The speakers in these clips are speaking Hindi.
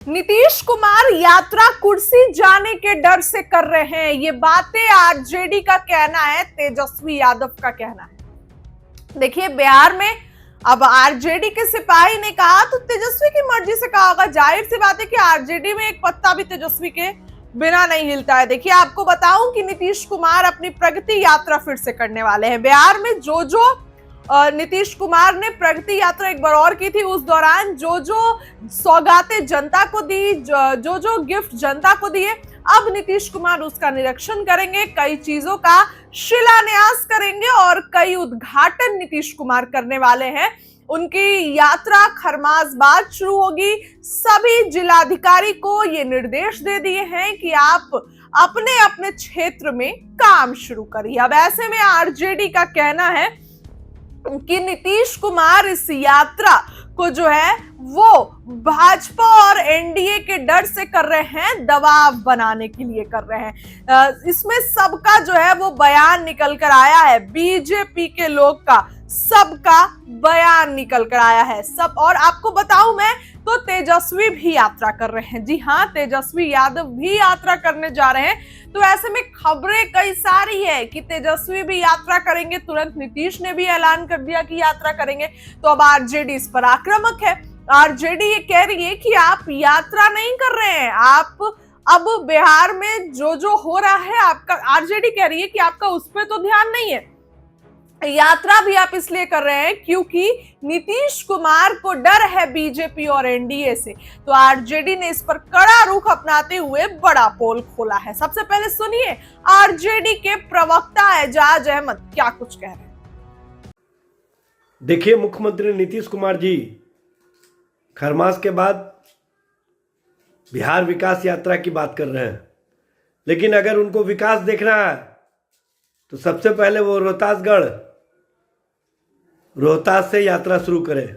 नीतीश कुमार यात्रा कुर्सी जाने के डर से कर रहे हैं। ये बातें आरजेडी का कहना है, तेजस्वी यादव का कहना है। देखिए, बिहार में अब आरजेडी के सिपाही ने कहा तो तेजस्वी की मर्जी से कहा होगा। जाहिर सी बात है कि आरजेडी में एक पत्ता भी तेजस्वी के बिना नहीं हिलता है। देखिए, आपको बताऊं कि नीतीश कुमार अपनी प्रगति यात्रा फिर से करने वाले हैं। बिहार में जो नीतीश कुमार ने प्रगति यात्रा एक बार और की थी, उस दौरान जो सौगातें जनता को दी, जो गिफ्ट जनता को दिए, अब नीतीश कुमार उसका निरीक्षण करेंगे, कई चीजों का शिलान्यास करेंगे और कई उद्घाटन नीतीश कुमार करने वाले हैं। उनकी यात्रा खरमासबाद शुरू होगी। सभी जिलाधिकारी को ये निर्देश दे दिए हैं कि आप अपने अपने क्षेत्र में काम शुरू करिए। अब ऐसे में आरजेडी का कहना है कि नीतीश कुमार इस यात्रा को जो है वो भाजपा और एनडीए के डर से कर रहे हैं, दबाव बनाने के लिए कर रहे हैं। इसमें सबका जो है वो बयान निकल कर आया है, बीजेपी के लोग का सबका बयान निकल कर आया है सब। और आपको बताऊं मैं तो तेजस्वी भी यात्रा कर रहे हैं। जी हाँ, तेजस्वी यादव भी यात्रा करने जा रहे हैं। तो ऐसे में खबरें कई सारी है कि तेजस्वी भी यात्रा करेंगे। तुरंत नीतीश ने भी ऐलान कर दिया कि यात्रा करेंगे। तो अब आरजेडी इस पर आक्रामक है। आरजेडी ये कह रही है कि आप यात्रा नहीं कर रहे हैं, आप अब बिहार में जो हो रहा है आपका, आरजेडी कह रही है कि आपका उस पर तो ध्यान नहीं है। यात्रा भी आप इसलिए कर रहे हैं क्योंकि नीतीश कुमार को डर है बीजेपी और एनडीए से। तो आरजेडी ने इस पर कड़ा रुख अपनाते हुए बड़ा पोल खोला है। सबसे पहले सुनिए आरजेडी के प्रवक्ता एजाज अहमद क्या कुछ कह रहे हैं। देखिए, मुख्यमंत्री नीतीश कुमार जी खरमास के बाद बिहार विकास यात्रा की बात कर रहे हैं, लेकिन अगर उनको विकास देखना है तो सबसे पहले वो रोहतास से यात्रा शुरू करें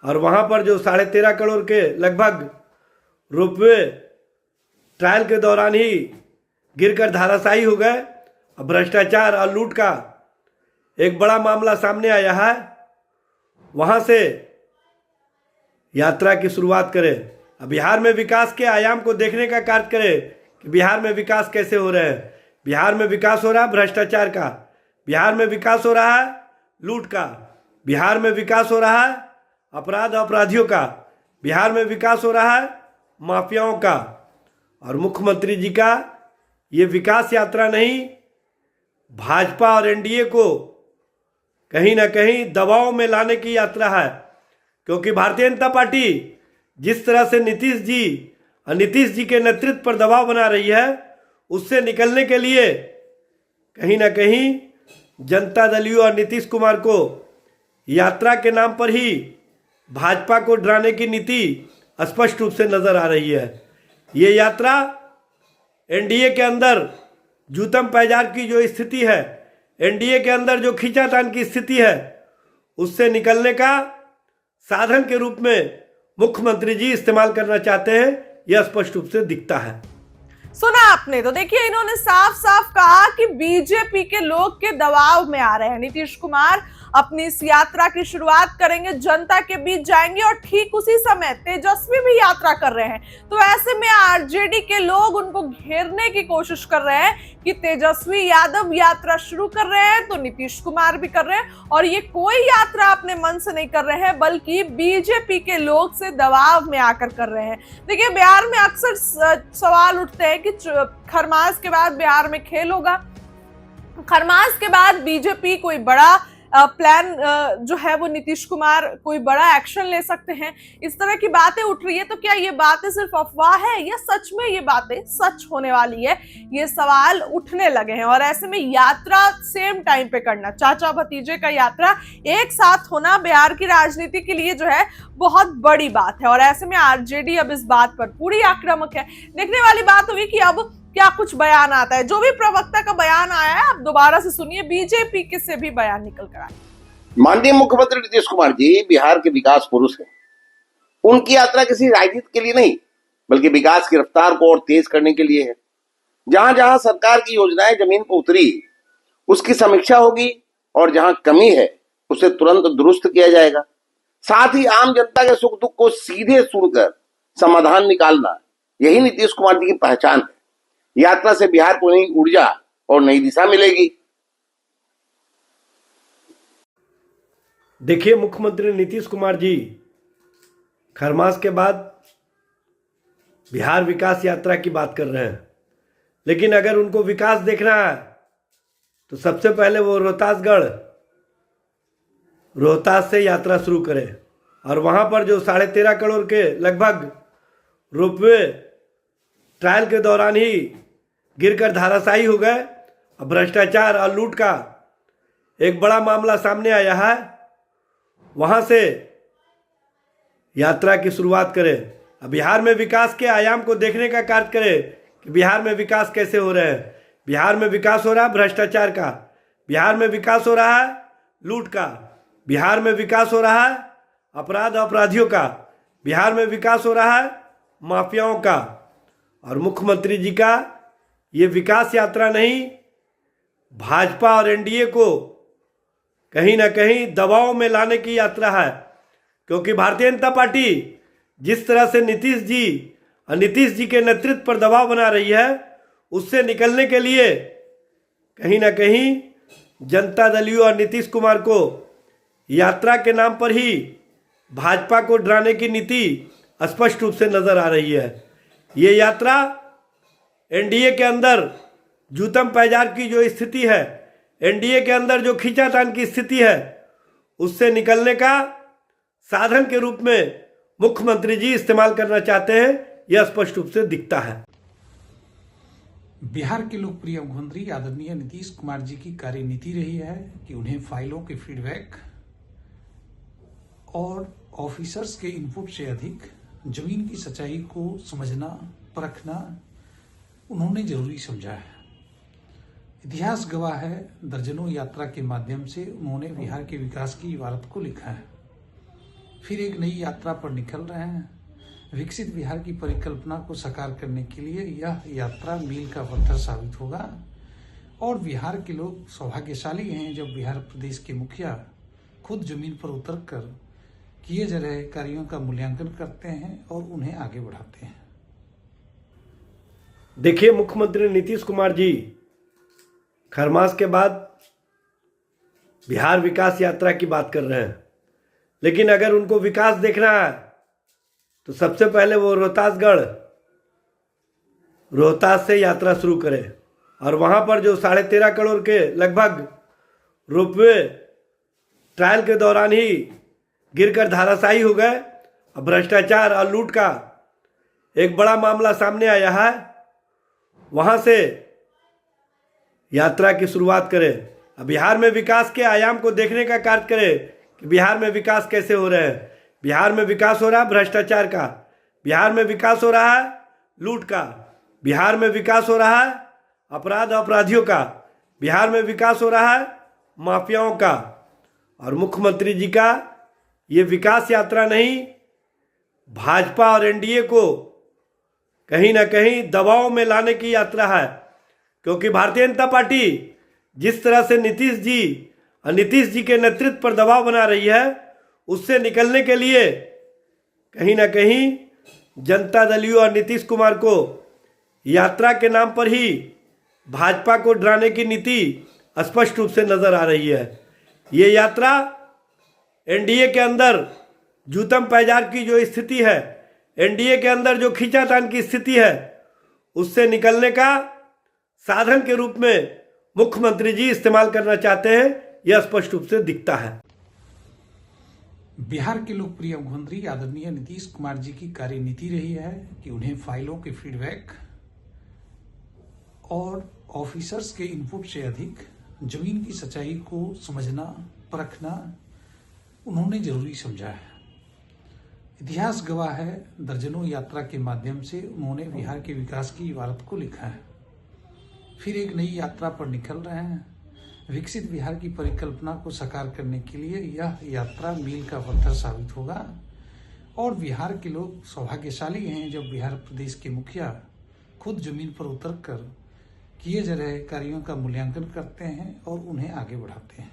और वहाँ पर जो 13.5 करोड़ के लगभग रोपवे ट्रायल के दौरान ही गिरकर धराशायी हो गए, भ्रष्टाचार और लूट का एक बड़ा मामला सामने आया है, वहाँ से यात्रा की शुरुआत करें। अब बिहार में विकास के आयाम को देखने का कार्य करें कि बिहार में विकास कैसे हो रहे हैं। बिहार में विकास हो रहा है भ्रष्टाचार का, बिहार में विकास हो रहा है लूट का, बिहार में विकास हो रहा है अपराधियों का, बिहार में विकास हो रहा है माफियाओं का। और मुख्यमंत्री जी का ये विकास यात्रा नहीं, भाजपा और एनडीए को कहीं ना कहीं दबाव में लाने की यात्रा है। क्योंकि भारतीय जनता पार्टी जिस तरह से नीतीश जी के नेतृत्व पर दबाव बना रही है, उससे निकलने के लिए कहीं ना कहीं जनता दल और नीतीश कुमार को यात्रा के नाम पर ही भाजपा को डराने की नीति स्पष्ट रूप से नजर आ रही है। ये यात्रा एनडीए के अंदर जूतम पैजार की जो स्थिति है, एनडीए के अंदर जो खींचातान की स्थिति है, उससे निकलने का साधन के रूप में मुख्यमंत्री जी इस्तेमाल करना चाहते हैं, यह स्पष्ट रूप से दिखता है। सुना आपने तो। देखिए, इन्होंने साफ साफ कहा कि बीजेपी के लोग के दबाव में आ रहे हैं। नीतीश कुमार अपनी इस यात्रा की शुरुआत करेंगे, जनता के बीच जाएंगे और ठीक उसी समय तेजस्वी भी यात्रा कर रहे हैं। तो ऐसे में आरजेडी के लोग उनको घेरने की कोशिश कर रहे हैं कि तेजस्वी यादव यात्रा शुरू कर रहे हैं तो नीतीश कुमार भी कर रहे हैं। और ये कोई यात्रा अपने मन से नहीं कर रहे हैं, बल्कि बीजेपी के लोग से दबाव में आकर कर रहे हैं। देखिए, बिहार में अक्सर सवाल उठते हैं कि खरमास के बाद बिहार में खेल होगा, खरमास के बाद बीजेपी कोई बड़ा प्लान जो है वो नीतीश कुमार कोई बड़ा एक्शन ले सकते हैं, इस तरह की बातें उठ रही है। तो क्या ये बातें सिर्फ अफवाह है या सच में ये बातें सच होने वाली है, ये सवाल उठने लगे हैं। और ऐसे में यात्रा सेम टाइम पे करना, चाचा भतीजे का यात्रा एक साथ होना बिहार की राजनीति के लिए जो है बहुत बड़ी बात है। और ऐसे में आरजेडी अब इस बात पर पूरी आक्रामक है। देखने वाली बात हुई कि अब क्या कुछ बयान आता है। जो भी प्रवक्ता का बयान आया है, आप दोबारा से सुनिए, बीजेपी के से भी बयान निकल कर आया। माननीय मुख्यमंत्री नीतीश कुमार जी बिहार के विकास पुरुष हैं। उनकी यात्रा किसी राजनीति के लिए नहीं, बल्कि विकास की रफ्तार को और तेज करने के लिए है। जहां जहां सरकार की योजनाएं जमीन पर उतरी, उसकी समीक्षा होगी और जहां कमी है उसे तुरंत दुरुस्त किया जाएगा। साथ ही आम जनता के सुख दुख को सीधे सुनकर समाधान निकालना, यही नीतीश कुमार जी की पहचान है। यात्रा से बिहार को नई ऊर्जा और नई दिशा मिलेगी। देखिए, मुख्यमंत्री नीतीश कुमार जी खरमास के बाद बिहार विकास यात्रा की बात कर रहे हैं, लेकिन अगर उनको विकास देखना है तो सबसे पहले वो रोहतास से यात्रा शुरू करें और वहां पर जो 13.5 करोड़ के लगभग रोपवे ट्रायल के दौरान ही गिरकर धराशायी हो गए, भ्रष्टाचार और लूट का एक बड़ा मामला सामने आया है, वहां से यात्रा की शुरुआत करें। बिहार में विकास के आयाम को देखने का कार्य करें कि बिहार में विकास कैसे हो रहे हैं। बिहार में विकास हो रहा है भ्रष्टाचार का, बिहार में विकास हो रहा है लूट का, बिहार में विकास हो रहा है अपराधियों का, बिहार में विकास हो रहा है माफियाओं का। और मुख्यमंत्री जी का ये विकास यात्रा नहीं, भाजपा और एनडीए को कहीं ना कहीं दबाव में लाने की यात्रा है, क्योंकि भारतीय जनता पार्टी जिस तरह से नीतीश जी के नेतृत्व पर दबाव बना रही है, उससे निकलने के लिए कहीं ना कहीं जनता दल और नीतीश कुमार को यात्रा के नाम पर ही भाजपा को डराने की नीति स्पष्ट रूप से नजर आ रही है। ये यात्रा एनडीए के अंदर जूतम पैजार की जो स्थिति है, एनडीए के अंदर जो खींचातान की स्थिति है, उससे निकलने का साधन के रूप में मुख्यमंत्री जी इस्तेमाल करना चाहते हैं, यह स्पष्ट रूप से दिखता है। बिहार के लोकप्रिय मुख्यमंत्री आदरणीय नीतीश कुमार जी की कार्यनीति रही है कि उन्हें फाइलों के फीडबैक और ऑफिसर्स के इनपुट से अधिक जमीन की सच्चाई को समझना, परखना उन्होंने जरूरी समझा है। इतिहास गवाह है, दर्जनों यात्रा के माध्यम से उन्होंने बिहार के विकास की इबारत को लिखा है। फिर एक नई यात्रा पर निकल रहे हैं। विकसित बिहार की परिकल्पना को साकार करने के लिए यह यात्रा मील का पत्थर साबित होगा और बिहार के लोग सौभाग्यशाली हैं जब बिहार प्रदेश के मुखिया खुद जमीन पर उतरकर किए जा रहे कार्यों का मूल्यांकन करते हैं और उन्हें आगे बढ़ाते हैं। देखिए, मुख्यमंत्री नीतीश कुमार जी खरमास के बाद बिहार विकास यात्रा की बात कर रहे हैं, लेकिन अगर उनको विकास देखना है तो सबसे पहले वो रोहतास से यात्रा शुरू करें और वहां पर जो 13.5 करोड़ के लगभग रोपवे ट्रायल के दौरान ही गिरकर धराशायी हो गए, भ्रष्टाचार और लूट का एक बड़ा मामला सामने आया है, वहां से यात्रा की शुरुआत करें। बिहार में विकास के आयाम को देखने का कार्य करें कि बिहार में विकास कैसे हो रहे हैं। बिहार में विकास हो रहा है भ्रष्टाचार का, बिहार में विकास हो रहा है लूट का, बिहार में विकास हो रहा है अपराधियों का, बिहार में विकास हो रहा है माफियाओं का। और मुख्यमंत्री जी का ये विकास यात्रा नहीं, भाजपा और एनडीए को कहीं ना कहीं दबाव में लाने की यात्रा है, क्योंकि भारतीय जनता पार्टी जिस तरह से नीतीश जी के नेतृत्व पर दबाव बना रही है, उससे निकलने के लिए कहीं ना कहीं जनता दल और नीतीश कुमार को यात्रा के नाम पर ही भाजपा को डराने की नीति स्पष्ट रूप से नजर आ रही है। ये यात्रा एनडीए के अंदर जूतम पैजार की जो स्थिति है, एनडीए के अंदर जो खींचातान की स्थिति है, उससे निकलने का साधन के रूप में मुख्यमंत्री जी इस्तेमाल करना चाहते हैं, यह स्पष्ट रूप से दिखता है। बिहार के लोकप्रिय मुख्यमंत्री आदरणीय नीतीश कुमार जी की कार्यनीति रही है कि उन्हें फाइलों के फीडबैक और ऑफिसर्स के इनपुट से अधिक जमीन की सच्चाई को समझना, परखना उन्होंने जरूरी समझा है। इतिहास गवाह है, दर्जनों यात्रा के माध्यम से उन्होंने बिहार के विकास की इबारत को लिखा है। फिर एक नई यात्रा पर निकल रहे हैं। विकसित बिहार की परिकल्पना को साकार करने के लिए यह यात्रा मील का पत्थर साबित होगा और बिहार के लोग सौभाग्यशाली हैं जब बिहार प्रदेश के मुखिया खुद जमीन पर उतरकर किए जा रहे कार्यों का मूल्यांकन करते हैं और उन्हें आगे बढ़ाते हैं।